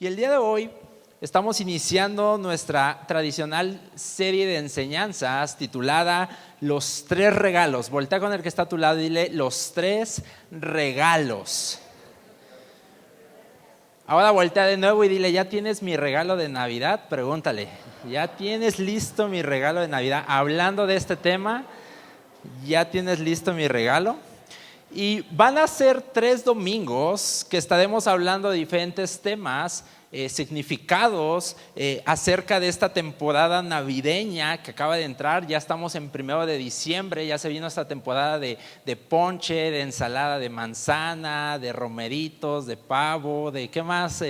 Y el día de hoy estamos iniciando nuestra tradicional serie de enseñanzas titulada Los tres regalos. Voltea con el que está a tu lado y dile: los tres regalos. Ahora voltea de nuevo y dile: ¿ya tienes mi regalo de Navidad? Pregúntale: ¿ya tienes listo mi regalo de Navidad? Hablando de este tema, ¿ya tienes listo mi regalo? Y van a ser 3 domingos que estaremos hablando de diferentes temas, significados acerca de esta temporada navideña que acaba de entrar. Ya estamos en 1 de diciembre, ya se vino esta temporada de ponche, de ensalada de manzana, de romeritos, de pavo, de qué más,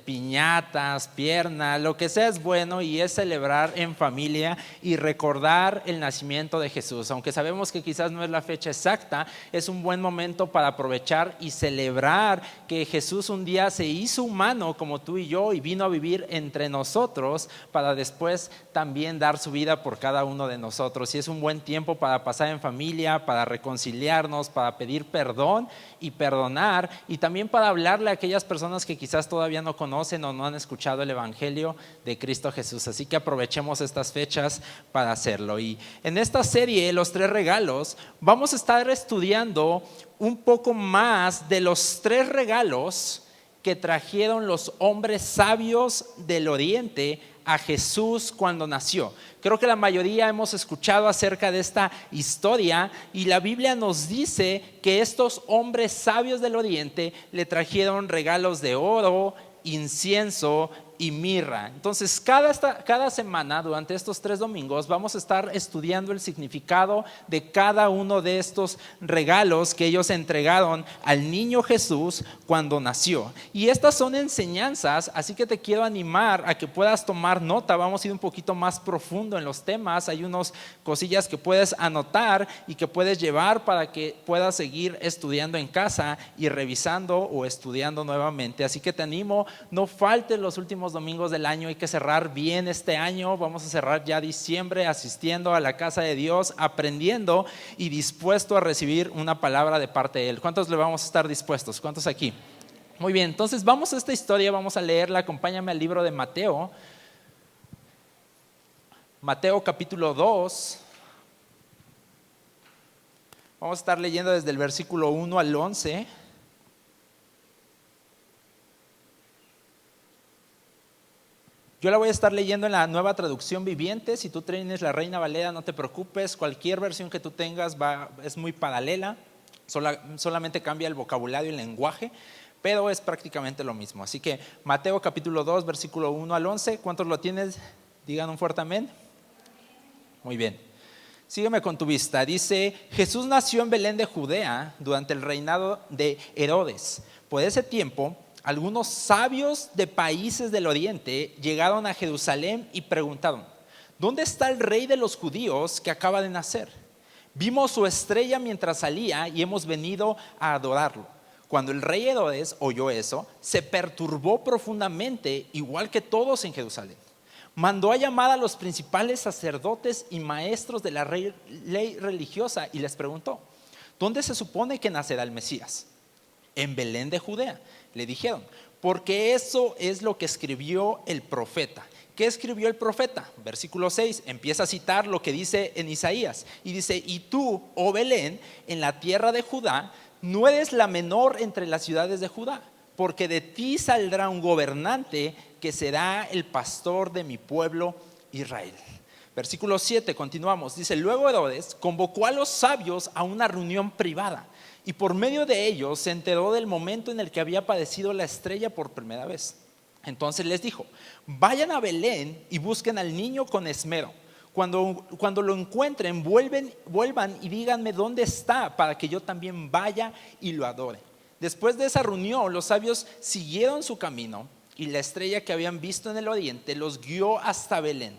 piñatas, pierna, lo que sea es bueno, y es celebrar en familia y recordar el nacimiento de Jesús. Aunque sabemos que quizás no es la fecha exacta, es un buen momento para aprovechar y celebrar que Jesús un día se hizo humano como tú y yo y vino a vivir entre nosotros para después también dar su vida por cada uno de nosotros. Y es un buen tiempo para pasar en familia, para reconciliarnos, para pedir perdón y perdonar, y también para hablarle a aquellas personas que quizás todavía no conocen o no han escuchado el Evangelio de Cristo Jesús. Así que aprovechemos estas fechas para hacerlo. Y en esta serie, Los tres regalos, vamos a estar estudiando un poco más de los 3 regalos que trajeron los hombres sabios del Oriente a Jesús cuando nació. Creo que la mayoría hemos escuchado acerca de esta historia, y la Biblia nos dice que estos hombres sabios del Oriente le trajeron regalos de oro, incienso y mirra. Entonces cada semana durante estos 3 domingos vamos a estar estudiando el significado de cada uno de estos regalos que ellos entregaron al niño Jesús cuando nació. Y estas son enseñanzas, así que te quiero animar a que puedas tomar nota. Vamos a ir un poquito más profundo en los temas. Hay unas cosillas que puedes anotar y que puedes llevar para que puedas seguir estudiando en casa y revisando o estudiando nuevamente. Así que te animo, no faltes los últimos domingos del año. Hay que cerrar bien este año. Vamos a cerrar ya diciembre asistiendo a la casa de Dios, aprendiendo y dispuesto a recibir una palabra de parte de Él. ¿Cuántos le vamos a estar dispuestos? ¿Cuántos aquí? Muy bien, entonces vamos a esta historia, vamos a leerla. Acompáñame al libro de Mateo. Mateo capítulo 2. Vamos a estar leyendo desde el versículo 1 al 11. Yo la voy a estar leyendo en la Nueva Traducción Viviente. Si tú tienes la Reina Valera, no te preocupes. Cualquier versión que tú tengas es muy paralela. Solamente cambia el vocabulario y el lenguaje, pero es prácticamente lo mismo. Así que Mateo capítulo 2, versículo 1 al 11. ¿Cuántos lo tienes? Digan un fuerte amén. Muy bien. Sígueme con tu vista. Dice: Jesús nació en Belén de Judea durante el reinado de Herodes. Por ese tiempo, algunos sabios de países del oriente llegaron a Jerusalén y preguntaron: ¿dónde está el rey de los judíos que acaba de nacer? Vimos su estrella mientras salía y hemos venido a adorarlo. Cuando el rey Herodes oyó eso, se perturbó profundamente, igual que todos en Jerusalén. Mandó a llamar a los principales sacerdotes y maestros de la ley religiosa y les preguntó: ¿dónde se supone que nacerá el Mesías? En Belén de Judea, le dijeron, porque eso es lo que escribió el profeta. ¿Qué escribió el profeta? Versículo 6, empieza a citar lo que dice en Isaías y dice: y tú, oh Belén, en la tierra de Judá, no eres la menor entre las ciudades de Judá, porque de ti saldrá un gobernante que será el pastor de mi pueblo Israel. Versículo 7, continuamos, dice: luego Herodes convocó a los sabios a una reunión privada, y por medio de ellos se enteró del momento en el que había aparecido la estrella por primera vez. Entonces les dijo: vayan a Belén y busquen al niño con esmero. Cuando lo encuentren, vuelvan y díganme dónde está, para que yo también vaya y lo adore. Después de esa reunión, los sabios siguieron su camino, y la estrella que habían visto en el oriente los guió hasta Belén.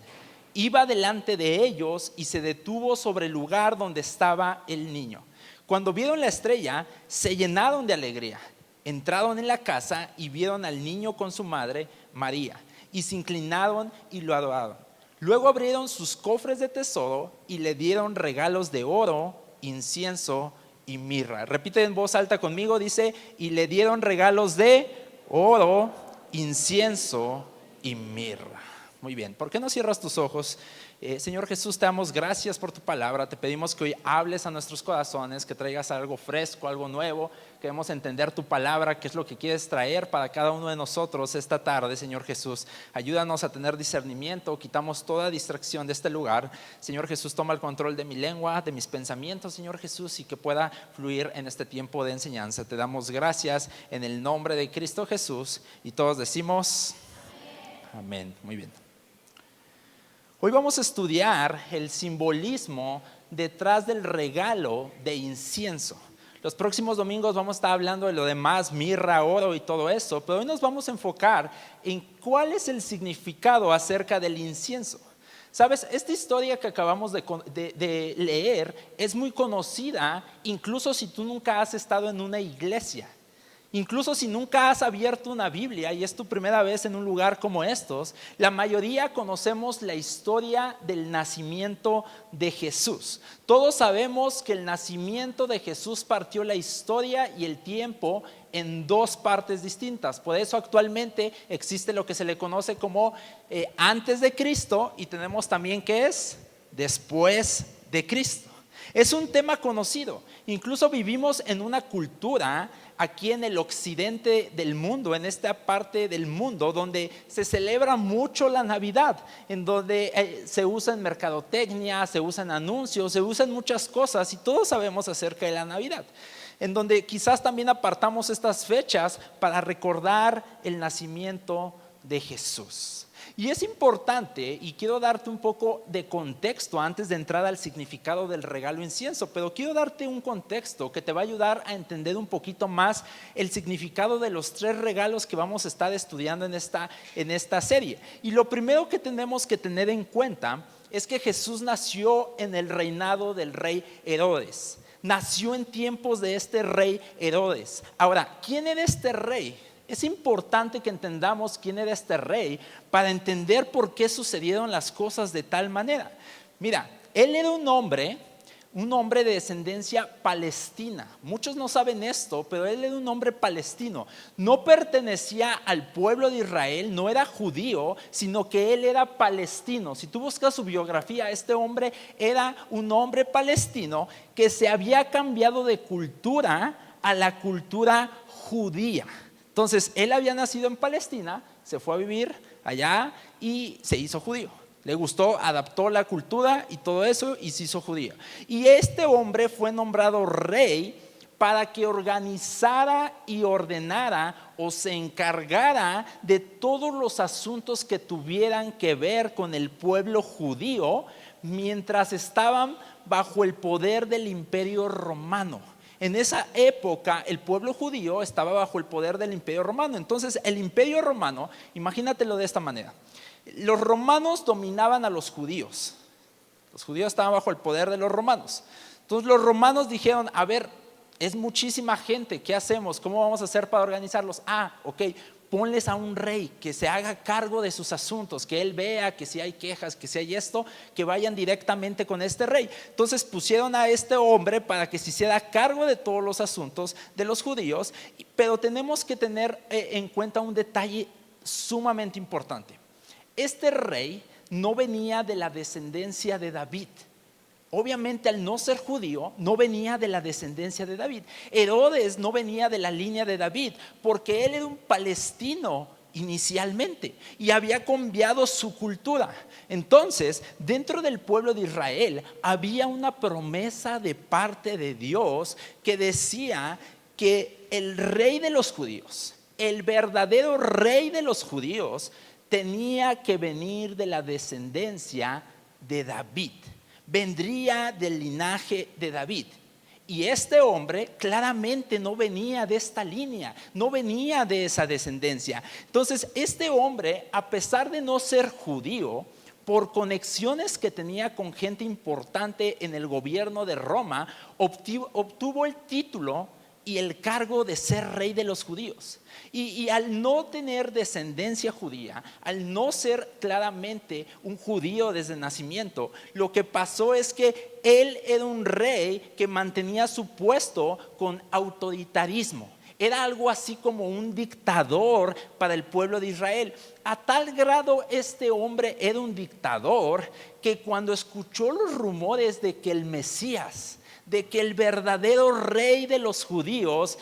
Iba delante de ellos y se detuvo sobre el lugar donde estaba el niño. Cuando vieron la estrella, se llenaron de alegría. Entraron en la casa y vieron al niño con su madre, María, y se inclinaron y lo adoraron. Luego abrieron sus cofres de tesoro y le dieron regalos de oro, incienso y mirra. Repite en voz alta conmigo, dice: y le dieron regalos de oro, incienso y mirra. Muy bien, ¿por qué no cierras tus ojos? Señor Jesús, te damos gracias por tu palabra. Te pedimos que hoy hables a nuestros corazones, que traigas algo fresco, algo nuevo. Queremos entender tu palabra, qué es lo que quieres traer para cada uno de nosotros esta tarde, Señor Jesús. Ayúdanos a tener discernimiento, quitamos toda distracción de este lugar. Señor Jesús, toma el control de mi lengua, de mis pensamientos, Señor Jesús, y que pueda fluir en este tiempo de enseñanza. Te damos gracias en el nombre de Cristo Jesús, y todos decimos amén. Muy bien. Hoy vamos a estudiar el simbolismo detrás del regalo de incienso. Los próximos domingos vamos a estar hablando de lo demás, mirra, oro y todo eso, pero hoy nos vamos a enfocar en cuál es el significado acerca del incienso. Sabes, esta historia que acabamos de leer es muy conocida, incluso si tú nunca has estado en una iglesia. Incluso si nunca has abierto una Biblia y es tu primera vez en un lugar como estos, la mayoría conocemos la historia del nacimiento de Jesús. Todos sabemos que el nacimiento de Jesús partió la historia y el tiempo en dos partes distintas. Por eso actualmente existe lo que se le conoce como antes de Cristo, y tenemos también que es después de Cristo. Es un tema conocido. Incluso vivimos en una cultura aquí en el occidente del mundo, en esta parte del mundo donde se celebra mucho la Navidad, en donde se usa en mercadotecnia, se usan anuncios, se usan muchas cosas, y todos sabemos acerca de la Navidad, en donde quizás también apartamos estas fechas para recordar el nacimiento de Jesús. Y es importante, y quiero darte un poco de contexto antes de entrar al significado del regalo incienso, pero quiero darte un contexto que te va a ayudar a entender un poquito más el significado de los tres regalos que vamos a estar estudiando en esta serie. Y lo primero que tenemos que tener en cuenta es que Jesús nació en el reinado del rey Herodes. Nació en tiempos de este rey Herodes. Ahora, ¿quién era este rey? Es importante que entendamos quién era este rey para entender por qué sucedieron las cosas de tal manera. Mira, él era un hombre de descendencia palestina. Muchos no saben esto, pero él era un hombre palestino. No pertenecía al pueblo de Israel, no era judío, sino que él era palestino. Si tú buscas su biografía, este hombre era un hombre palestino que se había cambiado de cultura a la cultura judía. Entonces, él había nacido en Palestina, se fue a vivir allá y se hizo judío. Le gustó, adaptó la cultura y todo eso y se hizo judío. Y este hombre fue nombrado rey para que organizara y ordenara o se encargara de todos los asuntos que tuvieran que ver con el pueblo judío mientras estaban bajo el poder del Imperio Romano. En esa época el pueblo judío estaba bajo el poder del Imperio Romano. Entonces el Imperio Romano, imagínatelo de esta manera: los romanos dominaban a los judíos. Los judíos estaban bajo el poder de los romanos. Entonces los romanos dijeron: a ver, es muchísima gente, ¿qué hacemos? ¿Cómo vamos a hacer para organizarlos? Ok, ponles a un rey que se haga cargo de sus asuntos, que él vea que si hay quejas, que si hay esto, que vayan directamente con este rey. Entonces pusieron a este hombre para que se hiciera cargo de todos los asuntos de los judíos, pero tenemos que tener en cuenta un detalle sumamente importante. Este rey no venía de la descendencia de David. Obviamente, al no ser judío, no venía de la descendencia de David. Herodes no venía de la línea de David, porque él era un palestino inicialmente y había cambiado su cultura. Entonces, dentro del pueblo de Israel había una promesa de parte de Dios que decía que el rey de los judíos, el verdadero rey de los judíos, tenía que venir de la descendencia de David. Vendría del linaje de David. Y este hombre claramente no venía de esta línea, no venía de esa descendencia. Entonces este hombre, a pesar de no ser judío, por conexiones que tenía con gente importante en el gobierno de Roma, obtuvo el título y el cargo de ser rey de los judíos. Y al no tener descendencia judía, al no ser claramente un judío desde nacimiento, lo que pasó es que él era un rey que mantenía su puesto con autoritarismo. Era algo así como un dictador para el pueblo de Israel. A tal grado este hombre era un dictador que cuando escuchó los rumores de que el Mesías, de que el verdadero rey de los judíos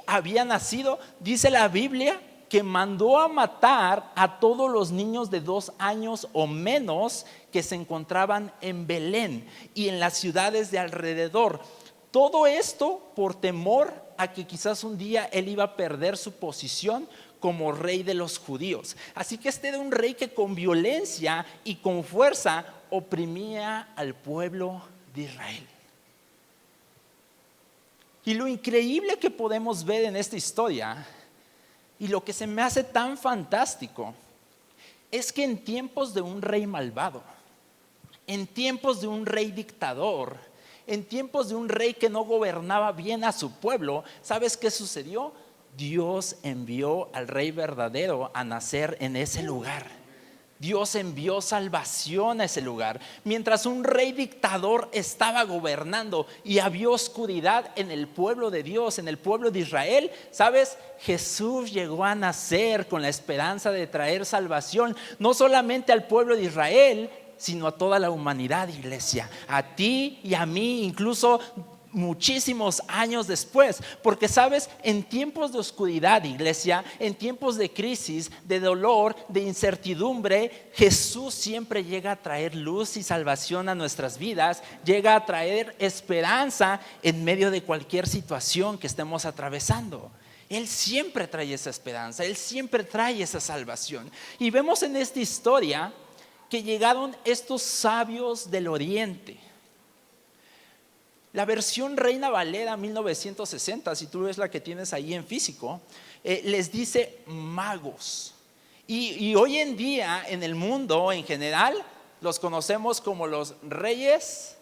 había nacido, dice la Biblia que mandó a matar a todos los niños de 2 años o menos que se encontraban en Belén y en las ciudades de alrededor. Todo esto por temor a que quizás un día él iba a perder su posición como rey de los judíos. Así que este era un rey que con violencia y con fuerza oprimía al pueblo de Israel. Y lo increíble que podemos ver en esta historia, y lo que se me hace tan fantástico, es que en tiempos de un rey malvado, en tiempos de un rey dictador, en tiempos de un rey que no gobernaba bien a su pueblo, ¿sabes qué sucedió? Dios envió al rey verdadero a nacer en ese lugar. Dios envió salvación a ese lugar. Mientras un rey dictador estaba gobernando y había oscuridad en el pueblo de Dios, en el pueblo de Israel, ¿sabes? Jesús llegó a nacer con la esperanza de traer salvación, no solamente al pueblo de Israel, sino a toda la humanidad, iglesia, a ti y a mí, incluso muchísimos años después. Porque sabes, en tiempos de oscuridad, iglesia, en tiempos de crisis, de dolor, de incertidumbre, Jesús siempre llega a traer luz y salvación a nuestras vidas, llega a traer esperanza en medio de cualquier situación que estemos atravesando. Él siempre trae esa esperanza, Él siempre trae esa salvación. Y vemos en esta historia que llegaron estos sabios del oriente. La versión Reina Valera 1960, si tú ves la que tienes ahí en físico, les dice magos. Y hoy en día en el mundo en general los conocemos como los reyes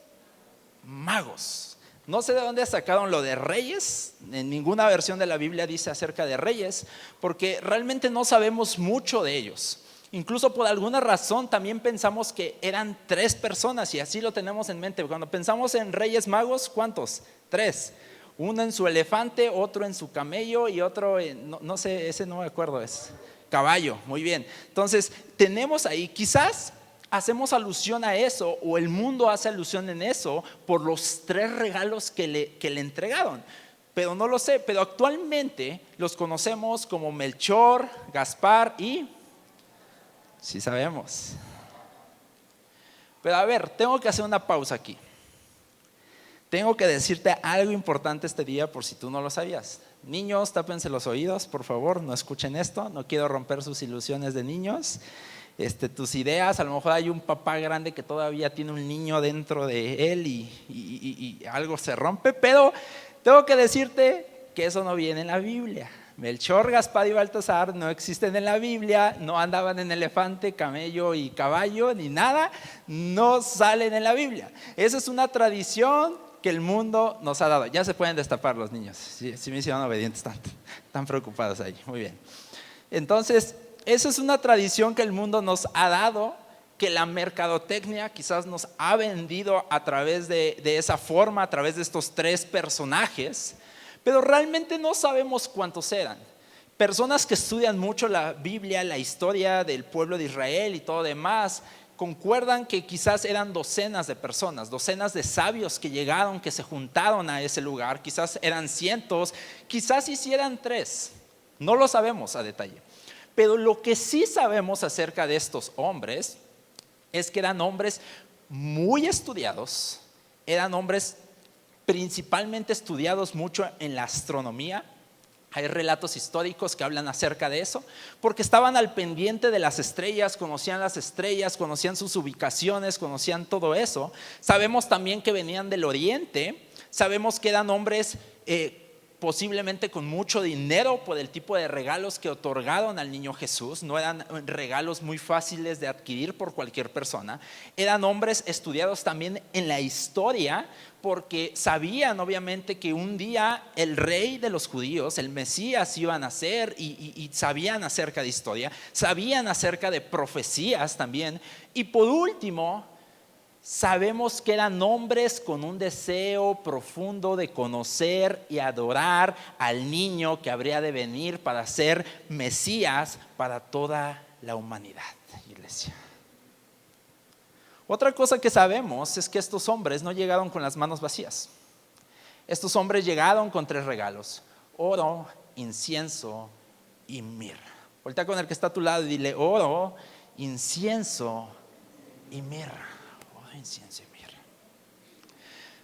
magos. No sé de dónde sacaron lo de reyes, en ninguna versión de la Biblia dice acerca de reyes, porque realmente no sabemos mucho de ellos. Incluso por alguna razón también pensamos que eran 3 personas y así lo tenemos en mente. Cuando pensamos en reyes magos, ¿cuántos? 3. Uno en su elefante, otro en su camello y otro en, no sé, ese no me acuerdo, es caballo. Muy bien. Entonces tenemos ahí, quizás hacemos alusión a eso, o el mundo hace alusión en eso por los 3 regalos que le entregaron. Pero no lo sé, pero actualmente los conocemos como Melchor, Gaspar y... Sí sabemos. Pero a ver, tengo que hacer una pausa aquí. Tengo que decirte algo importante este día por si tú no lo sabías. Niños, tápense los oídos, por favor, no escuchen esto. No quiero romper sus ilusiones de niños. Tus ideas, a lo mejor hay un papá grande que todavía tiene un niño dentro de él y algo se rompe. Pero tengo que decirte que eso no viene en la Biblia. Melchor, Gaspar y Baltasar no existen en la Biblia, no andaban en elefante, camello y caballo, ni nada, no salen en la Biblia. Esa es una tradición que el mundo nos ha dado. Ya se pueden destapar los niños, si me hicieron obedientes tanto, están preocupados ahí, muy bien. Entonces, esa es una tradición que el mundo nos ha dado, que la mercadotecnia quizás nos ha vendido a través de esa forma, a través de estos 3 personajes. Pero realmente no sabemos cuántos eran. Personas que estudian mucho la Biblia, la historia del pueblo de Israel y todo demás, concuerdan que quizás eran docenas de personas, docenas de sabios que llegaron, que se juntaron a ese lugar. Quizás eran cientos, quizás hicieran 3. No lo sabemos a detalle. Pero lo que sí sabemos acerca de estos hombres es que eran hombres muy estudiados, eran hombres principalmente estudiados mucho en la astronomía. Hay relatos históricos que hablan acerca de eso, porque estaban al pendiente de las estrellas, conocían sus ubicaciones, conocían todo eso. Sabemos también que venían del oriente, sabemos que eran hombres posiblemente con mucho dinero por el tipo de regalos que otorgaron al niño Jesús. No eran regalos muy fáciles de adquirir por cualquier persona. Eran hombres estudiados también en la historia, porque sabían obviamente que un día el rey de los judíos, el Mesías, iba a nacer y sabían acerca de historia, sabían acerca de profecías también. Y por último, Sabemos que eran hombres con un deseo profundo de conocer y adorar al niño que habría de venir para ser Mesías para toda la humanidad, iglesia. Otra cosa que sabemos es que estos hombres no llegaron con las manos vacías. Estos hombres llegaron con 3 regalos: oro, incienso y mirra. Voltea con el que está a tu lado y dile: oro, incienso y mirra. Oro, incienso y mirra.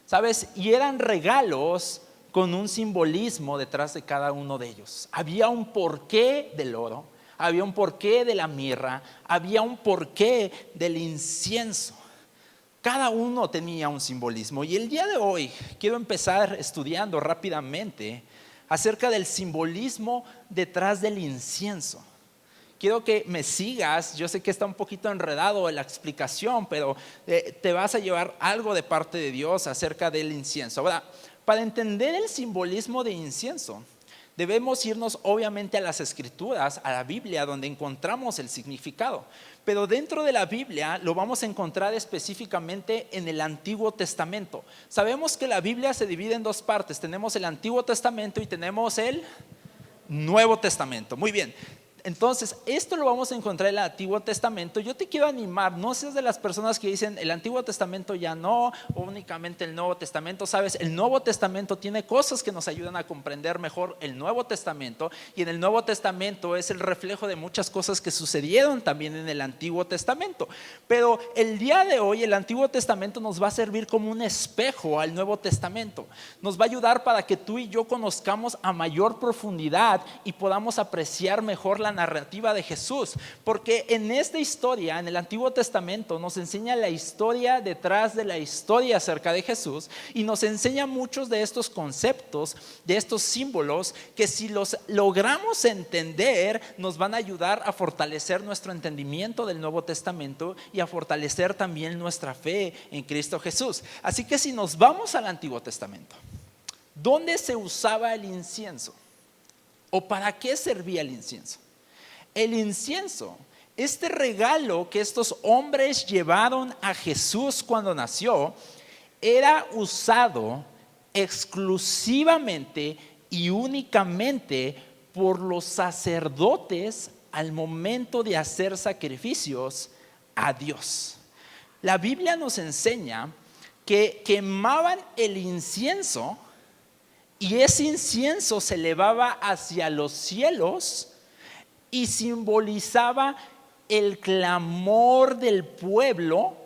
¿Sabes? Y eran regalos con un simbolismo detrás de cada uno de ellos. Había un porqué del oro, había un porqué de la mirra, había un porqué del incienso. Cada uno tenía un simbolismo. Y el día de hoy quiero empezar estudiando rápidamente acerca del simbolismo detrás del incienso. Quiero que me sigas. Yo sé que está un poquito enredado en la explicación, pero te vas a llevar algo de parte de Dios acerca del incienso. Ahora, para entender el simbolismo de incienso, debemos irnos obviamente a las Escrituras, a la Biblia, donde encontramos el significado. Pero dentro de la Biblia lo vamos a encontrar específicamente en el Antiguo Testamento. Sabemos que la Biblia se divide en 2 partes. Tenemos el Antiguo Testamento y tenemos el Nuevo Testamento. Muy bien. Entonces, esto lo vamos a encontrar en el Antiguo Testamento. Yo te quiero animar, no seas de las personas que dicen el Antiguo Testamento ya no, o únicamente el Nuevo Testamento. Sabes, el Nuevo Testamento tiene cosas que nos ayudan a comprender mejor el Nuevo Testamento, y en el Nuevo Testamento es el reflejo de muchas cosas que sucedieron también en el Antiguo Testamento. Pero el día de hoy el Antiguo Testamento nos va a servir como un espejo al Nuevo Testamento. Nos va a ayudar para que tú y yo conozcamos a mayor profundidad y podamos apreciar mejor la narrativa de Jesús, porque en esta historia, en el Antiguo Testamento, nos enseña la historia detrás de la historia acerca de Jesús, y nos enseña muchos de estos conceptos, de estos símbolos, que si los logramos entender, nos van a ayudar a fortalecer nuestro entendimiento del Nuevo Testamento y a fortalecer también nuestra fe en Cristo Jesús. Así que si nos vamos al Antiguo Testamento, ¿dónde se usaba el incienso? ¿O para qué servía el incienso? El incienso, este regalo que estos hombres llevaron a Jesús cuando nació, era usado exclusivamente y únicamente por los sacerdotes al momento de hacer sacrificios a Dios. La Biblia nos enseña que quemaban el incienso, y ese incienso se elevaba hacia los cielos y simbolizaba el clamor del pueblo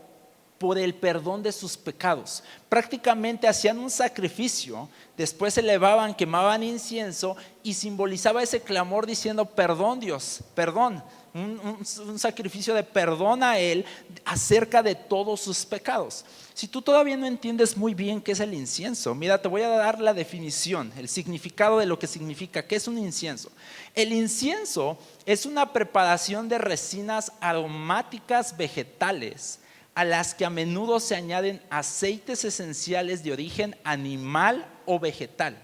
por el perdón de sus pecados. Prácticamente hacían un sacrificio, después se elevaban, quemaban incienso y simbolizaba ese clamor diciendo: perdón, Dios, perdón. Un sacrificio de perdón a Él acerca de todos sus pecados. Si tú todavía no entiendes muy bien qué es el incienso, mira, te voy a dar la definición, el significado de lo que significa, qué es un incienso. El incienso es una preparación de resinas aromáticas vegetales a las que a menudo se añaden aceites esenciales de origen animal o vegetal,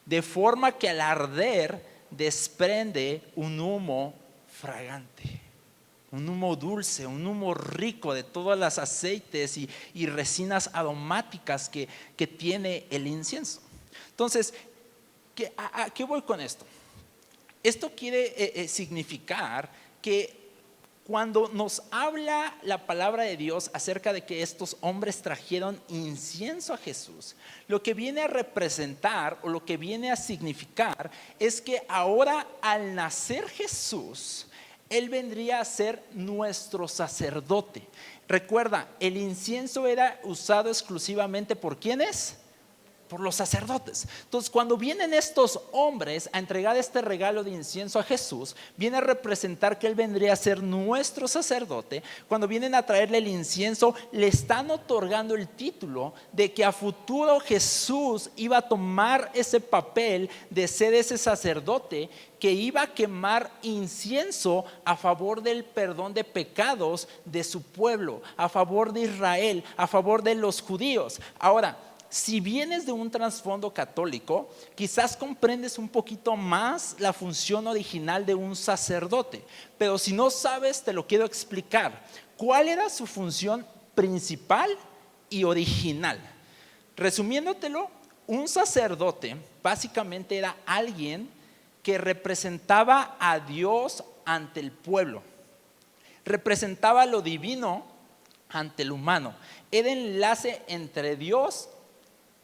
de forma que al arder desprende un humo fragante, un humo dulce, un humo rico de todos los aceites y resinas aromáticas que tiene el incienso. Entonces, ¿a qué voy con esto? Esto quiere significar que cuando nos habla la palabra de Dios acerca de que estos hombres trajeron incienso a Jesús, lo que viene a representar o lo que viene a significar es que ahora, al nacer Jesús, Él vendría a ser nuestro sacerdote. Recuerda, el incienso era usado exclusivamente ¿por quiénes? Por los sacerdotes. Entonces, cuando vienen estos hombres a entregar este regalo de incienso a Jesús, viene a representar que Él vendría a ser nuestro sacerdote. Cuando vienen a traerle el incienso, le están otorgando el título de que a futuro Jesús iba a tomar ese papel de ser ese sacerdote que iba a quemar incienso a favor del perdón de pecados de su pueblo, a favor de Israel, a favor de los judíos. Ahora, si vienes de un trasfondo católico, quizás comprendes un poquito más la función original de un sacerdote, pero si no sabes, te lo quiero explicar. ¿Cuál era su función principal y original. Resumiéndotelo, un sacerdote básicamente era alguien que representaba a Dios ante el pueblo, representaba lo divino ante lo humano, era el enlace entre Dios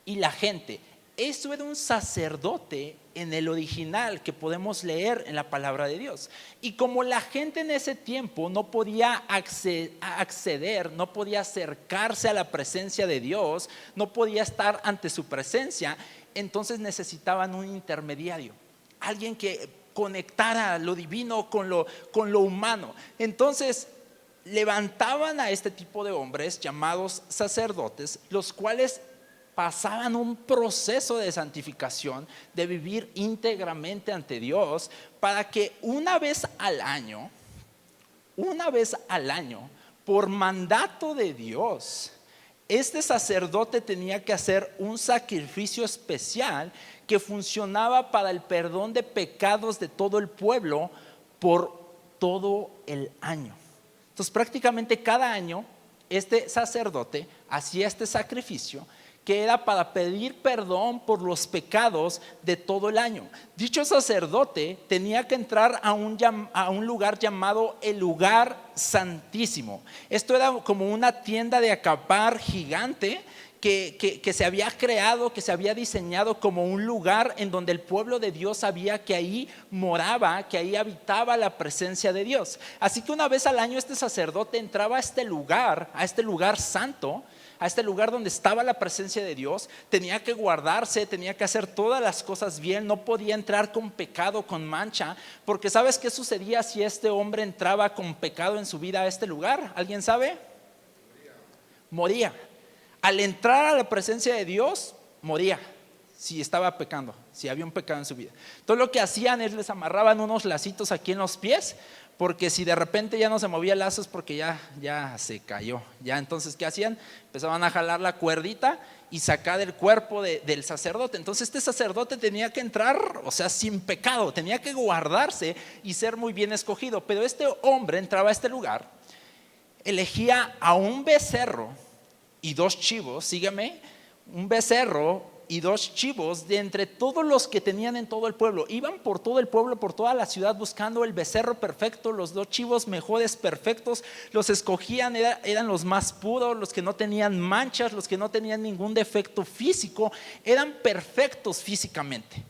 y la gente. Eso era un sacerdote en el original que podemos leer en la palabra de Dios. Y como la gente en ese tiempo no podía acceder, no podía acercarse a la presencia de Dios, no podía estar ante su presencia, entonces necesitaban un intermediario, alguien que conectara lo divino con lo humano. Entonces levantaban a este tipo de hombres llamados sacerdotes, los cuales pasaban un proceso de santificación, de vivir íntegramente ante Dios, para que una vez al año, por mandato de Dios, este sacerdote tenía que hacer un sacrificio especial que funcionaba para el perdón de pecados de todo el pueblo por todo el año. Entonces prácticamente cada año este sacerdote hacía este sacrificio que era para pedir perdón por los pecados de todo el año. Dicho sacerdote tenía que entrar a un lugar llamado el lugar santísimo. Esto era como una tienda de acampar gigante que se había creado, que se había diseñado como un lugar en donde el pueblo de Dios sabía que ahí moraba, que ahí habitaba la presencia de Dios. Así que una vez al año este sacerdote entraba a este lugar santo, a este lugar donde estaba la presencia de Dios. Tenía que guardarse, tenía que hacer todas las cosas bien, no podía entrar con pecado, con mancha, porque ¿sabes qué sucedía si este hombre entraba con pecado en su vida a este lugar? ¿Alguien sabe? Moría. Al entrar a la presencia de Dios, moría si estaba pecando, si había un pecado en su vida. Todo lo que hacían es les amarraban unos lacitos aquí en los pies, porque si de repente ya no se movía el lazo es porque ya se cayó. Ya entonces, ¿qué hacían? Empezaban a jalar la cuerdita y sacar el cuerpo del sacerdote. Entonces este sacerdote tenía que entrar, o sea, sin pecado, tenía que guardarse y ser muy bien escogido. Pero este hombre entraba a este lugar, elegía a un becerro y 2 chivos, sígueme, un becerro y 2 chivos de entre todos los que tenían en todo el pueblo. Iban por todo el pueblo, por toda la ciudad buscando el becerro perfecto, los 2 chivos mejores, perfectos. Los escogían, eran los más puros, los que no tenían manchas, los que no tenían ningún defecto físico, eran perfectos físicamente.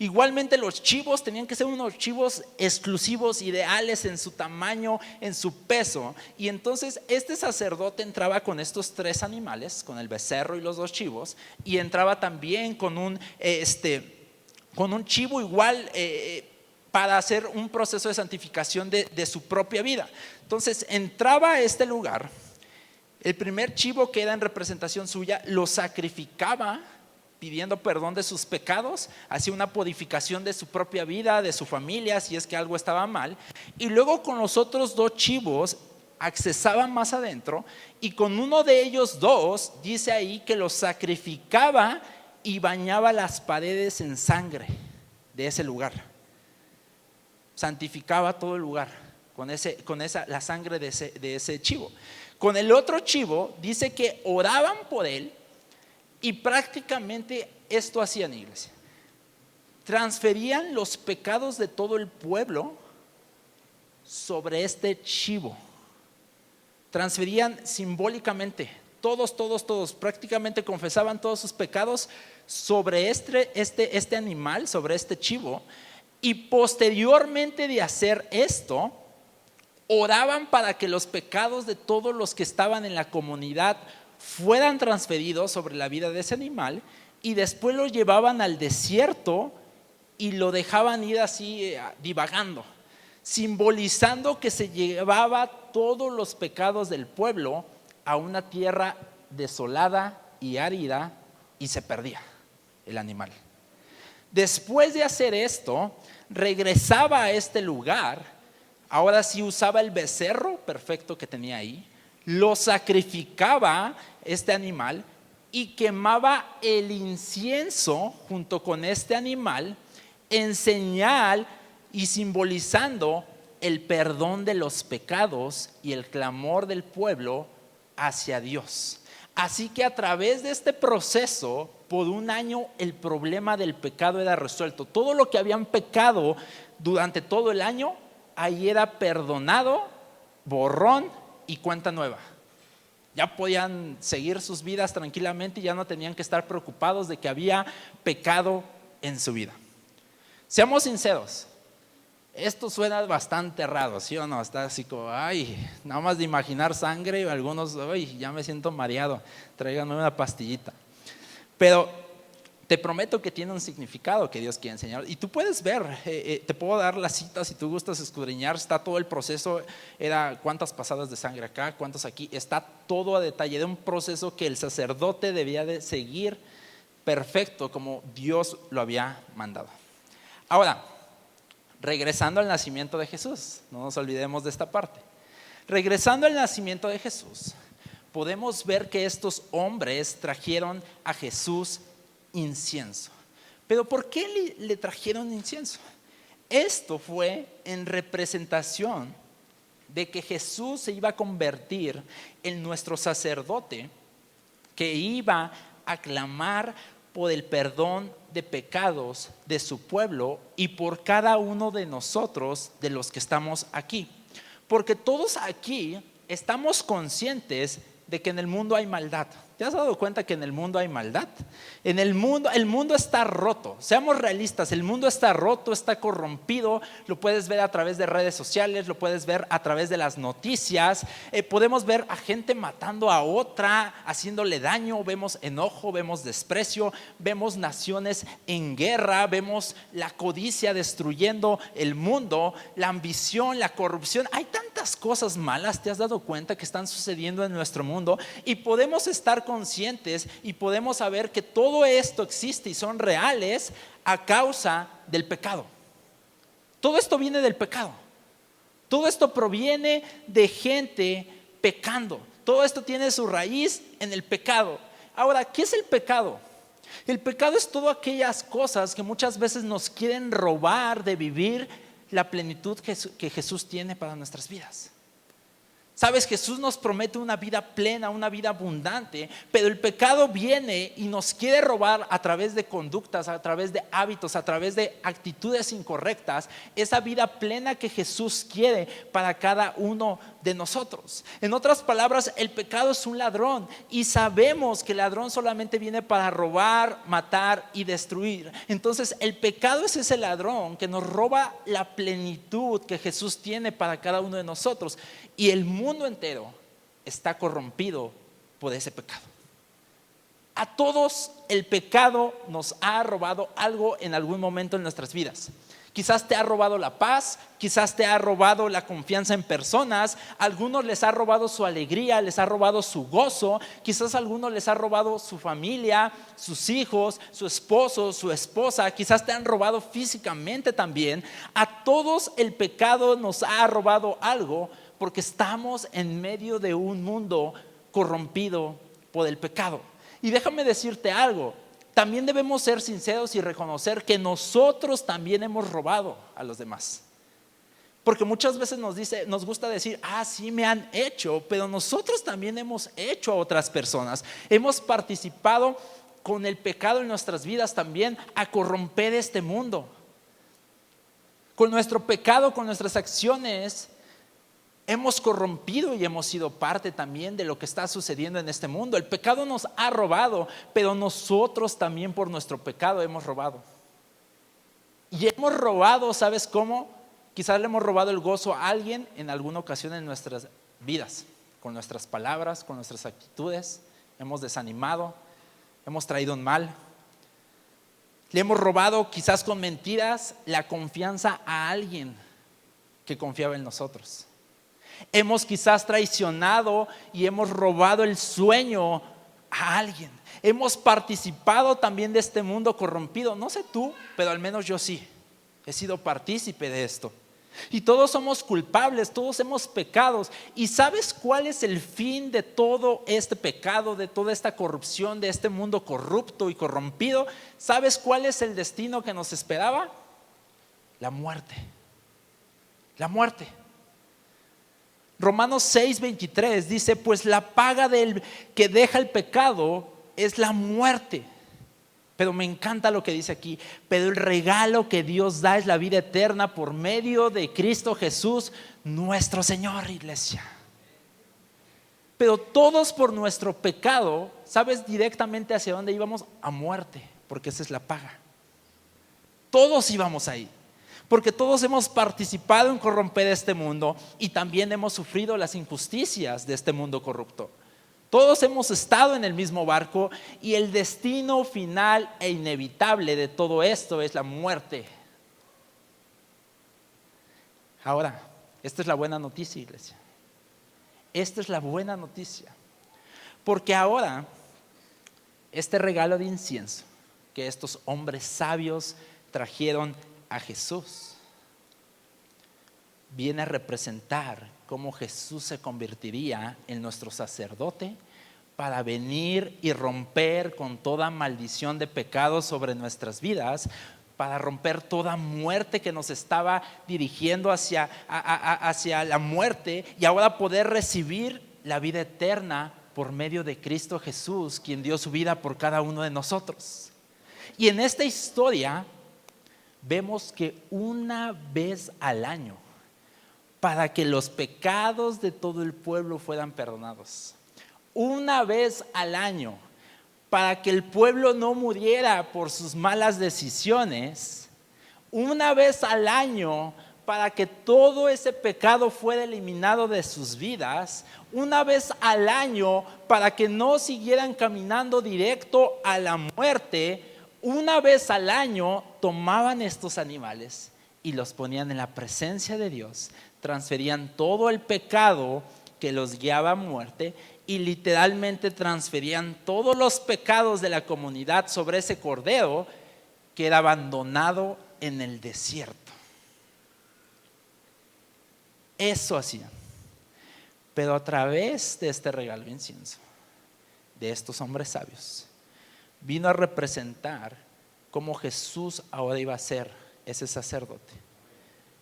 Igualmente los chivos tenían que ser unos chivos exclusivos, ideales en su tamaño, en su peso. Y entonces este sacerdote entraba con estos 3 animales, con el becerro y los 2 chivos, y entraba también con un chivo igual para hacer un proceso de santificación de su propia vida. Entonces entraba a este lugar, el primer chivo que era en representación suya lo sacrificaba, pidiendo perdón de sus pecados, hacía una purificación de su propia vida, de su familia, si es que algo estaba mal, y luego con los otros 2 chivos accesaban más adentro, y con uno de ellos 2 dice ahí que los sacrificaba y bañaba las paredes en sangre de ese lugar. Santificaba todo el lugar con la sangre de ese chivo. Con el otro chivo dice que oraban por él. Y prácticamente esto hacían, iglesia. Transferían los pecados de todo el pueblo sobre este chivo. Transferían simbólicamente, todos, prácticamente confesaban todos sus pecados sobre este animal, sobre este chivo. Y posteriormente de hacer esto, oraban para que los pecados de todos los que estaban en la comunidad fueran transferidos sobre la vida de ese animal, y después lo llevaban al desierto y lo dejaban ir así divagando, simbolizando que se llevaba todos los pecados del pueblo a una tierra desolada y árida, y se perdía el animal. Después de hacer esto, regresaba a este lugar. Ahora sí usaba el becerro perfecto que tenía ahí, lo sacrificaba este animal y quemaba el incienso junto con este animal en señal y simbolizando el perdón de los pecados y el clamor del pueblo hacia Dios. Así que a través de este proceso, por un año el problema del pecado era resuelto. Todo lo que habían pecado durante todo el año, ahí era perdonado, borrón y cuenta nueva. Ya podían seguir sus vidas tranquilamente y ya no tenían que estar preocupados de que había pecado en su vida. Seamos sinceros, esto suena bastante raro, ¿sí o no? Está así como, ay, nada más de imaginar sangre, algunos, ay, ya me siento mareado, tráiganme una pastillita. Pero te prometo que tiene un significado que Dios quiere enseñar. Y tú puedes ver, te puedo dar la cita si tú gustas escudriñar, está todo el proceso, era cuántas pasadas de sangre acá, cuántas aquí, está todo a detalle de un proceso que el sacerdote debía de seguir perfecto como Dios lo había mandado. Ahora, regresando al nacimiento de Jesús, no nos olvidemos de esta parte. Regresando al nacimiento de Jesús, podemos ver que estos hombres trajeron a Jesús incienso. Pero ¿por qué le trajeron incienso? Esto fue en representación de que Jesús se iba a convertir en nuestro sacerdote que iba a clamar por el perdón de pecados de su pueblo y por cada uno de nosotros, de los que estamos aquí. Porque todos aquí estamos conscientes de que en el mundo hay maldad. ¿Te has dado cuenta que en el mundo hay maldad? El mundo está roto. Seamos realistas, el mundo está roto, está corrompido. Lo puedes ver a través de redes sociales, lo puedes ver a través de las noticias. Podemos ver a gente matando a otra, haciéndole daño. Vemos enojo, vemos desprecio, vemos naciones en guerra, vemos la codicia destruyendo el mundo, la ambición, la corrupción. Hay tantas cosas malas, ¿te has dado cuenta que están sucediendo en nuestro mundo? Y podemos estar conscientes y podemos saber que todo esto existe y son reales a causa del pecado. Todo esto viene del pecado. Todo esto proviene de gente pecando. Todo esto tiene su raíz en el pecado. Ahora, ¿qué es el pecado? El pecado es todas aquellas cosas que muchas veces nos quieren robar de vivir la plenitud que Jesús tiene para nuestras vidas. Sabes, Jesús nos promete una vida plena, una vida abundante, pero el pecado viene y nos quiere robar a través de conductas, a través de hábitos, a través de actitudes incorrectas, esa vida plena que Jesús quiere para cada uno de nosotros. En otras palabras, el pecado es un ladrón y sabemos que el ladrón solamente viene para robar, matar y destruir. Entonces, el pecado es ese ladrón que nos roba la plenitud que Jesús tiene para cada uno de nosotros. Y el mundo entero está corrompido por ese pecado. A todos el pecado nos ha robado algo en algún momento en nuestras vidas. Quizás te ha robado la paz, quizás te ha robado la confianza en personas, a algunos les ha robado su alegría, les ha robado su gozo, quizás a algunos les ha robado su familia, sus hijos, su esposo, su esposa, quizás te han robado físicamente también. A todos el pecado nos ha robado algo porque estamos en medio de un mundo corrompido por el pecado. Y déjame decirte algo. También debemos ser sinceros y reconocer que nosotros también hemos robado a los demás. Porque muchas veces nos gusta decir, sí me han hecho, pero nosotros también hemos hecho a otras personas. Hemos participado con el pecado en nuestras vidas también a corromper este mundo. Con nuestro pecado, con nuestras acciones, hemos corrompido y hemos sido parte también de lo que está sucediendo en este mundo. El pecado nos ha robado, pero nosotros también por nuestro pecado hemos robado. Y hemos robado, ¿sabes cómo? Quizás le hemos robado el gozo a alguien en alguna ocasión en nuestras vidas, con nuestras palabras, con nuestras actitudes. Hemos desanimado, hemos traído un mal. Le hemos robado quizás con mentiras la confianza a alguien que confiaba en nosotros. Hemos quizás traicionado y hemos robado el sueño a alguien. Hemos participado también de este mundo corrompido. No sé tú, pero al menos yo sí. He sido partícipe de esto. Y todos somos culpables, todos hemos pecado. ¿Y sabes cuál es el fin de todo este pecado, de toda esta corrupción, de este mundo corrupto y corrompido? ¿Sabes cuál es el destino que nos esperaba? La muerte. La muerte. Romanos 6:23 dice, pues la paga del que deja el pecado es la muerte. Pero me encanta lo que dice aquí, pero el regalo que Dios da es la vida eterna por medio de Cristo Jesús, nuestro Señor, iglesia. Pero todos por nuestro pecado, ¿sabes directamente hacia dónde íbamos? A muerte, porque esa es la paga. Todos íbamos ahí, porque todos hemos participado en corromper este mundo y también hemos sufrido las injusticias de este mundo corrupto. Todos hemos estado en el mismo barco y el destino final e inevitable de todo esto es la muerte. Ahora, esta es la buena noticia, iglesia. Esta es la buena noticia. Porque ahora, este regalo de incienso que estos hombres sabios trajeron a Jesús viene a representar cómo Jesús se convertiría en nuestro sacerdote para venir y romper con toda maldición de pecado sobre nuestras vidas, para romper toda muerte que nos estaba dirigiendo hacia la muerte y ahora poder recibir la vida eterna por medio de Cristo Jesús, quien dio su vida por cada uno de nosotros. Y en esta historia vemos que una vez al año, para que los pecados de todo el pueblo fueran perdonados, una vez al año, para que el pueblo no muriera por sus malas decisiones, una vez al año, para que todo ese pecado fuera eliminado de sus vidas, una vez al año, para que no siguieran caminando directo a la muerte, una vez al año tomaban estos animales y los ponían en la presencia de Dios, transferían todo el pecado que los guiaba a muerte y literalmente transferían todos los pecados de la comunidad sobre ese cordero que era abandonado en el desierto. Eso hacían. Pero a través de este regalo de incienso, de estos hombres sabios, vino a representar cómo Jesús ahora iba a ser ese sacerdote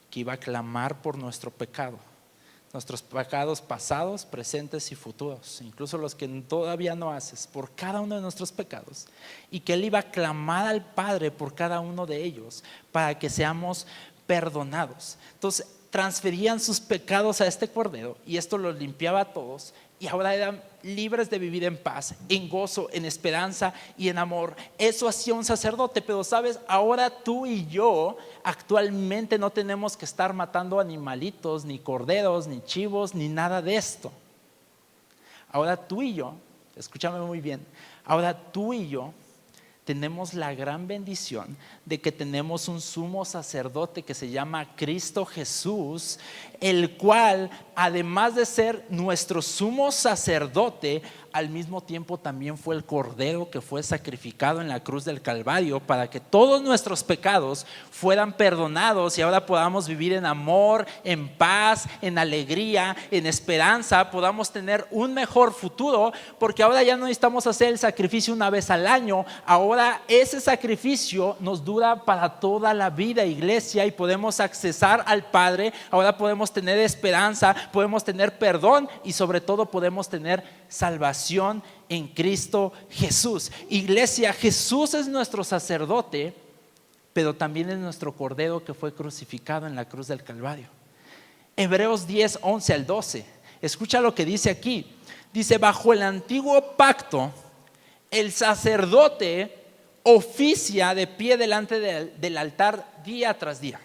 que iba a clamar por nuestro pecado, nuestros pecados pasados, presentes y futuros, incluso los que todavía no haces, por cada uno de nuestros pecados, y que Él iba a clamar al Padre por cada uno de ellos para que seamos perdonados. Entonces transferían sus pecados a este cordero y esto los limpiaba a todos y ahora eran libres de vivir en paz, en gozo, en esperanza y en amor. Eso hacía un sacerdote, pero sabes, ahora tú y yo actualmente no tenemos que estar matando animalitos, ni corderos, ni chivos, ni nada de esto. Ahora tú y yo, escúchame muy bien, ahora tú y yo tenemos la gran bendición de que tenemos un sumo sacerdote que se llama Cristo Jesús, el cual, además de ser nuestro sumo sacerdote, al mismo tiempo también fue el cordero que fue sacrificado en la cruz del Calvario para que todos nuestros pecados fueran perdonados y ahora podamos vivir en amor, en paz, en alegría, en esperanza, podamos tener un mejor futuro, porque ahora ya no necesitamos hacer el sacrificio una vez al año. Ahora ese sacrificio nos dura para toda la vida, iglesia, y podemos accesar al Padre. Ahora podemos tener esperanza, podemos tener perdón y sobre todo podemos tener salvación en Cristo Jesús. Iglesia, Jesús es nuestro sacerdote, pero también es nuestro cordero que fue crucificado en la cruz del Calvario. Hebreos 10, 11 al 12. Escucha lo que dice aquí. Dice: bajo el antiguo pacto, el sacerdote oficia de pie delante del altar día tras día,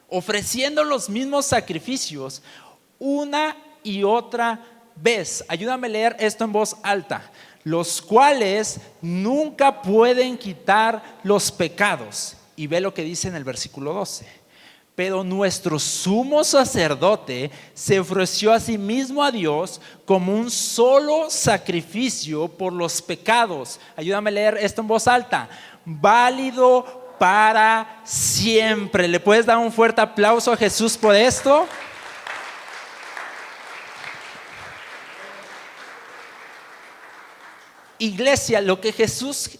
ofreciendo los mismos sacrificios una y otra vez. Ayúdame a leer esto en voz alta. Los cuales nunca pueden quitar los pecados. Y ve lo que dice en el versículo 12. Pero nuestro sumo sacerdote se ofreció a sí mismo a Dios como un solo sacrificio por los pecados. Ayúdame a leer esto en voz alta. Válido para siempre. ¿Le puedes dar un fuerte aplauso a Jesús por esto? Iglesia, lo que Jesús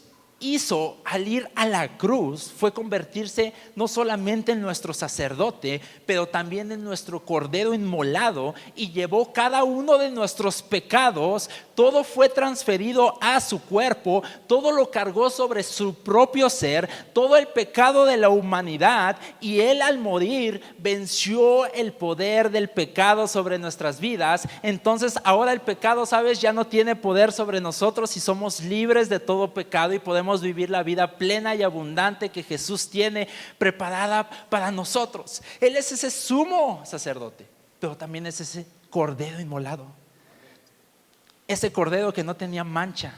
hizo al ir a la cruz fue convertirse no solamente en nuestro sacerdote, pero también en nuestro cordero inmolado, y llevó cada uno de nuestros pecados. Todo fue transferido a su cuerpo, todo lo cargó sobre su propio ser, todo el pecado de la humanidad, y Él al morir venció el poder del pecado sobre nuestras vidas. Entonces ahora el pecado, ¿sabes?, ya no tiene poder sobre nosotros y somos libres de todo pecado y podemos vivir la vida plena y abundante que Jesús tiene preparada para nosotros. Él es ese sumo sacerdote, pero también es ese cordero inmolado. Ese cordero que no tenía mancha,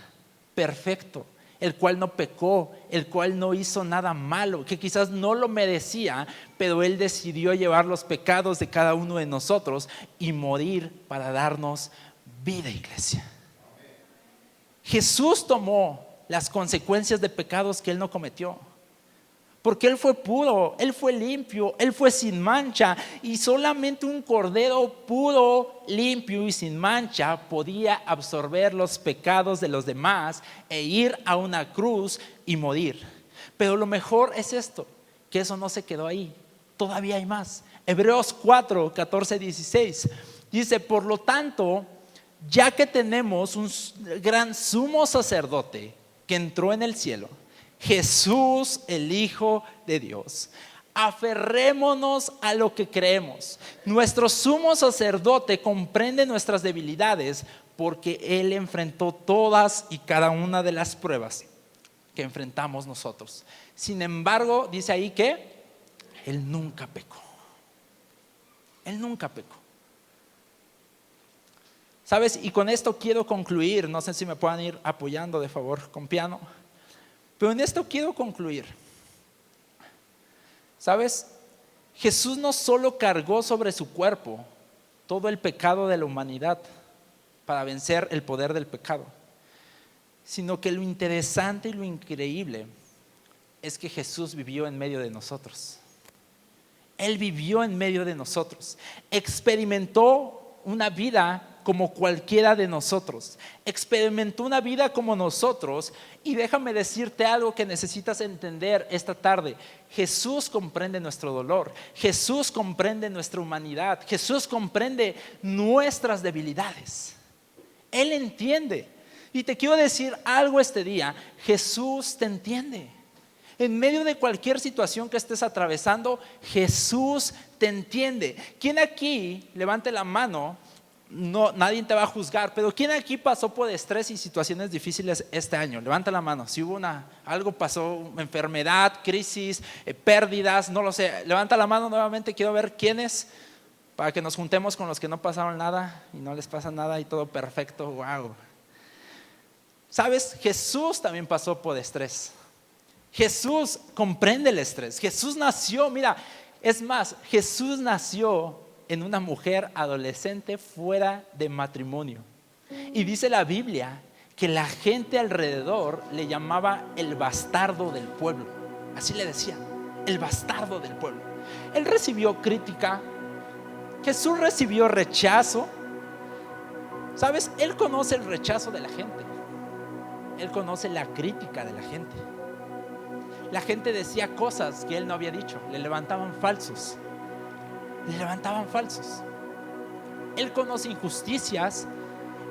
perfecto, el cual no pecó, el cual no hizo nada malo, que quizás no lo merecía, pero Él decidió llevar los pecados de cada uno de nosotros y morir para darnos vida, iglesia. Jesús tomó las consecuencias de pecados que Él no cometió, porque Él fue puro, Él fue limpio, Él fue sin mancha, y solamente un cordero puro, limpio y sin mancha podía absorber los pecados de los demás e ir a una cruz y morir. Pero lo mejor es esto, que eso no se quedó ahí, todavía hay más. Hebreos 4, 14, 16 dice: por lo tanto, ya que tenemos un gran sumo sacerdote que entró en el cielo, Jesús, el Hijo de Dios, aferrémonos a lo que creemos. Nuestro sumo sacerdote comprende nuestras debilidades, porque Él enfrentó todas y cada una de las pruebas que enfrentamos nosotros. Sin embargo, dice ahí que Él nunca pecó. Él nunca pecó. ¿Sabes? Y con esto quiero concluir. No sé si me puedan ir apoyando de favor con piano. Pero en esto quiero concluir. ¿Sabes? Jesús no solo cargó sobre su cuerpo todo el pecado de la humanidad para vencer el poder del pecado, sino que lo interesante y lo increíble es que Jesús vivió en medio de nosotros. Él vivió en medio de nosotros. Experimentó una vida como cualquiera de nosotros. Experimentó una vida como nosotros. Y déjame decirte algo que necesitas entender esta tarde. Jesús comprende nuestro dolor. Jesús comprende nuestra humanidad. Jesús comprende nuestras debilidades. Él entiende. Y te quiero decir algo este día. Jesús te entiende. En medio de cualquier situación que estés atravesando, Jesús te entiende. ¿Quién aquí, levante la mano? No, nadie te va a juzgar, pero ¿quién aquí pasó por estrés y situaciones difíciles este año? Levanta la mano. Si hubo algo pasó, enfermedad, crisis, pérdidas, no lo sé. Levanta la mano nuevamente, quiero ver quiénes, para que nos juntemos con los que no pasaron nada y no les pasa nada y todo perfecto. Wow. ¿Sabes? Jesús también pasó por estrés. Jesús comprende el estrés. Jesús nació, mira, es más, Jesús nació en una mujer adolescente fuera de matrimonio. Y dice la Biblia que la gente alrededor le llamaba el bastardo del pueblo. Así le decían, el bastardo del pueblo. Él recibió crítica. Jesús recibió rechazo. ¿Sabes? Él conoce el rechazo de la gente. Él conoce la crítica de la gente. La gente decía cosas que Él no había dicho. Le levantaban falsos. Él conoce injusticias,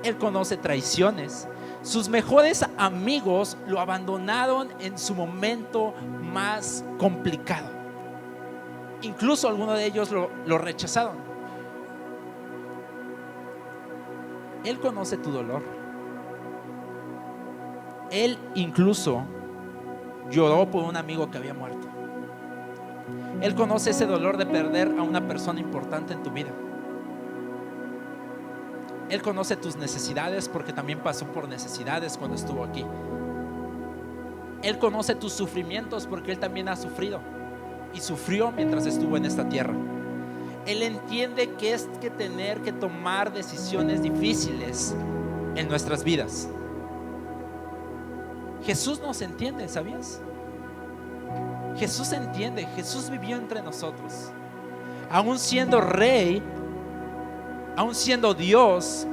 Él conoce traiciones. Sus mejores amigos lo abandonaron en su momento más complicado. Incluso algunos de ellos lo rechazaron. Él conoce tu dolor. Él incluso lloró por un amigo que había muerto. Él conoce ese dolor de perder a una persona importante en tu vida. Él conoce tus necesidades porque también pasó por necesidades cuando estuvo aquí. Él conoce tus sufrimientos porque Él también ha sufrido y sufrió mientras estuvo en esta tierra. Él entiende que es que tener que tomar decisiones difíciles en nuestras vidas. Jesús nos entiende, ¿sabías? Jesús entiende, Jesús vivió entre nosotros. Aún siendo rey, aún siendo Dios,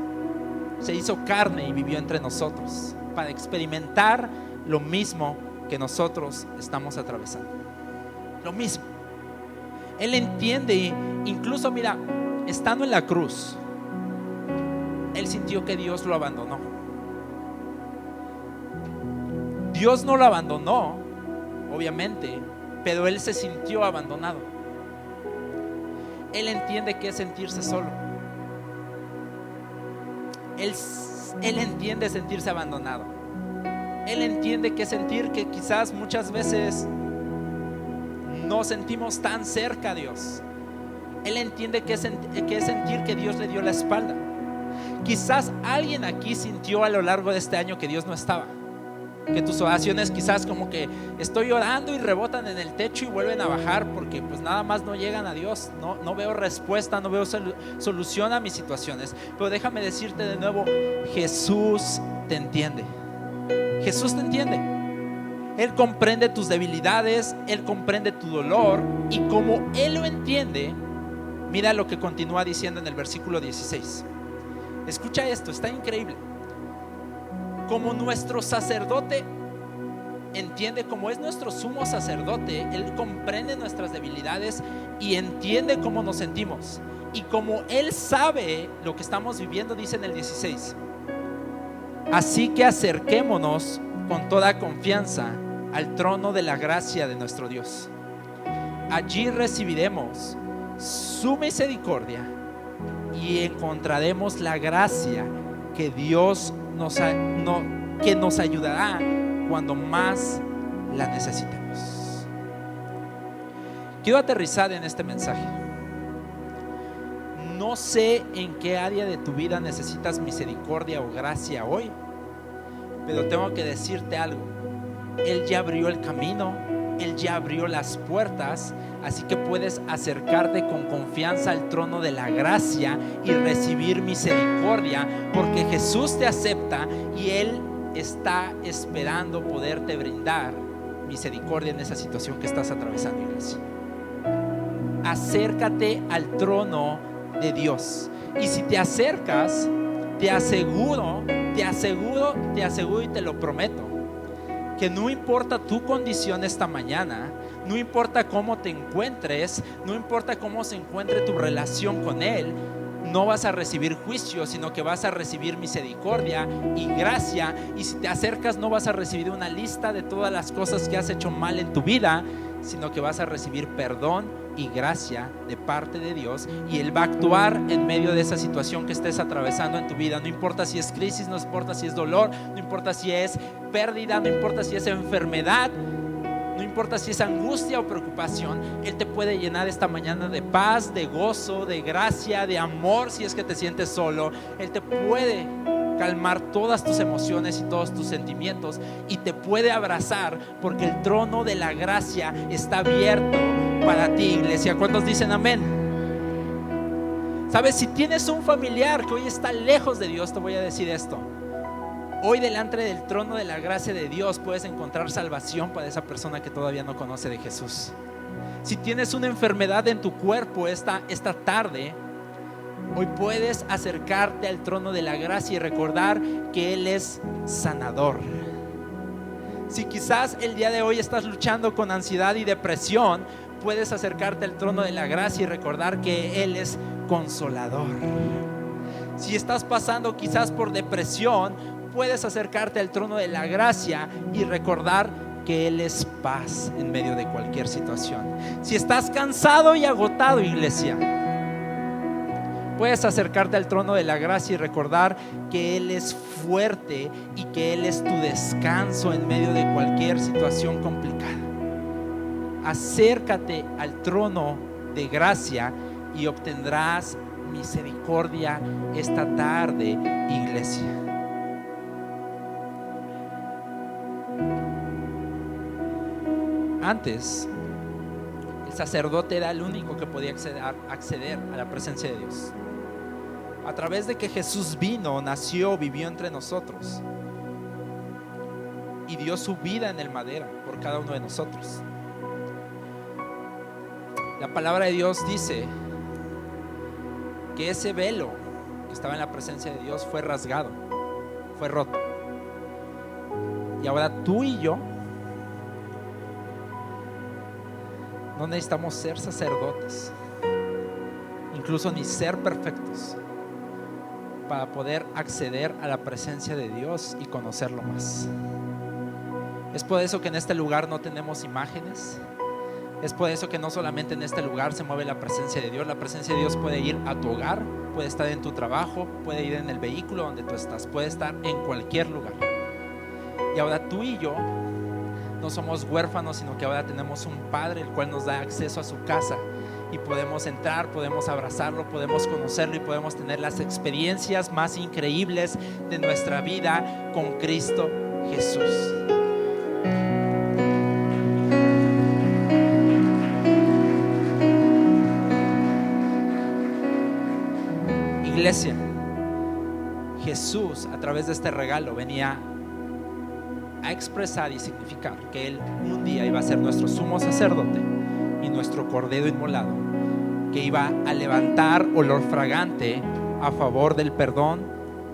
se hizo carne y vivió entre nosotros para experimentar lo mismo que nosotros estamos atravesando. Lo mismo. Él entiende, incluso mira, estando en la cruz, él sintió que Dios lo abandonó. Dios no lo abandonó, obviamente, pero él se sintió abandonado. Él entiende qué es sentirse solo. Él entiende sentirse abandonado. Él entiende que sentir que quizás muchas veces no sentimos tan cerca a Dios. Él entiende que es sentir que Dios le dio la espalda. Quizás alguien aquí sintió a lo largo de este año que Dios no estaba, que tus oraciones quizás como que estoy orando y rebotan en el techo y vuelven a bajar porque pues nada más no llegan a Dios. No veo respuesta, no veo solución a mis situaciones. Pero déjame decirte de nuevo, Jesús te entiende. Jesús te entiende. Él comprende tus debilidades, Él comprende tu dolor, y como Él lo entiende, mira lo que continúa diciendo en el versículo 16. Escucha esto, está increíble. Como nuestro sacerdote entiende, como es nuestro sumo sacerdote, Él comprende nuestras debilidades y entiende cómo nos sentimos. Y como Él sabe lo que estamos viviendo, dice en el 16: así que acerquémonos con toda confianza al trono de la gracia de nuestro Dios. Allí recibiremos su misericordia y encontraremos la gracia que Dios que nos ayudará cuando más la necesitemos. Quiero aterrizar en este mensaje. No sé en qué área de tu vida necesitas misericordia o gracia hoy, pero tengo que decirte algo. Él ya abrió el camino, Él ya abrió las puertas, así que puedes acercarte con confianza al trono de la gracia y recibir misericordia, porque Jesús te acepta y Él está esperando poderte brindar misericordia en esa situación que estás atravesando, iglesia. Acércate al trono de Dios, y si te acercas, te aseguro y te lo prometo, que no importa tu condición esta mañana, no importa cómo te encuentres, no importa cómo se encuentre tu relación con Él, no vas a recibir juicio, sino que vas a recibir misericordia y gracia. Y si te acercas, no vas a recibir una lista de todas las cosas que has hecho mal en tu vida, sino que vas a recibir perdón y gracia de parte de Dios, y Él va a actuar en medio de esa situación que estés atravesando en tu vida. No importa si es crisis, no importa si es dolor, no importa si es pérdida, no importa si es enfermedad, no importa si es angustia o preocupación, Él te puede llenar esta mañana de paz, de gozo, de gracia, de amor. Si es que te sientes solo, Él te puede calmar todas tus emociones y todos tus sentimientos, y te puede abrazar, porque el trono de la gracia está abierto para ti, iglesia. ¿Cuántos dicen amén? Sabes, si tienes un familiar que hoy está lejos de Dios, te voy a decir esto: hoy delante del trono de la gracia de Dios puedes encontrar salvación para esa persona que todavía no conoce de Jesús. Si tienes una enfermedad en tu cuerpo esta tarde, hoy puedes acercarte al trono de la gracia y recordar que Él es sanador. Si quizás el día de hoy estás luchando con ansiedad y depresión, puedes acercarte al trono de la gracia y recordar que Él es consolador. Si estás pasando quizás por depresión, puedes acercarte al trono de la gracia y recordar que Él es paz en medio de cualquier situación. Si estás cansado y agotado, iglesia, puedes acercarte al trono de la gracia y recordar que Él es fuerte y que Él es tu descanso en medio de cualquier situación complicada. Acércate al trono de gracia y obtendrás misericordia esta tarde, iglesia. Antes, el sacerdote era el único que podía acceder a la presencia de Dios. A través de que Jesús vino, nació, vivió entre nosotros y dio su vida en el madero por cada uno de nosotros. La palabra de Dios dice que ese velo que estaba en la presencia de Dios fue rasgado, fue roto. Y ahora tú y yo No necesitamos ser sacerdotes, incluso ni ser perfectos, para poder acceder a la presencia de Dios y conocerlo más. Es por eso que en este lugar no tenemos imágenes. Es por eso que no solamente en este lugar se mueve la presencia de Dios. La presencia de Dios puede ir a tu hogar, puede estar en tu trabajo, puede ir en el vehículo donde tú estás, puede estar en cualquier lugar. Y ahora tú y yo no somos huérfanos, sino que ahora tenemos un Padre el cual nos da acceso a su casa, y podemos entrar, podemos abrazarlo, podemos conocerlo y podemos tener las experiencias más increíbles de nuestra vida con Cristo Jesús. Iglesia, Jesús a través de este regalo venía a expresar y significar que Él un día iba a ser nuestro sumo sacerdote y nuestro cordero inmolado, que iba a levantar olor fragante a favor del perdón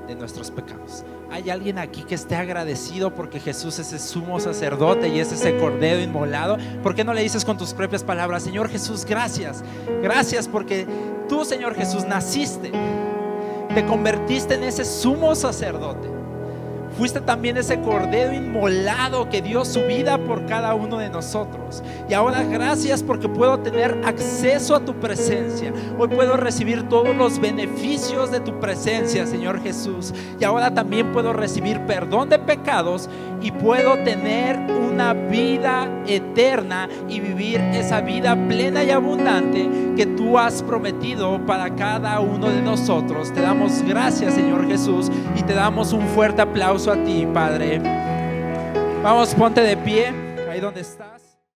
de nuestros pecados. ¿Hay alguien aquí que esté agradecido porque Jesús es ese sumo sacerdote y es ese cordero inmolado? ¿Por qué no le dices con tus propias palabras: Señor Jesús, gracias, gracias porque tú, Señor Jesús, naciste, te convertiste en ese sumo sacerdote, fuiste también ese cordero inmolado que dio su vida por cada uno de nosotros. Y ahora gracias porque puedo tener acceso a tu presencia. Hoy puedo recibir todos los beneficios de tu presencia, Señor Jesús. Y ahora también puedo recibir perdón de pecados y puedo tener una vida eterna y vivir esa vida plena y abundante que tú has prometido para cada uno de nosotros. Te damos gracias, Señor Jesús, y te damos un fuerte aplauso a ti, Padre. Vamos, ponte de pie ahí donde estás.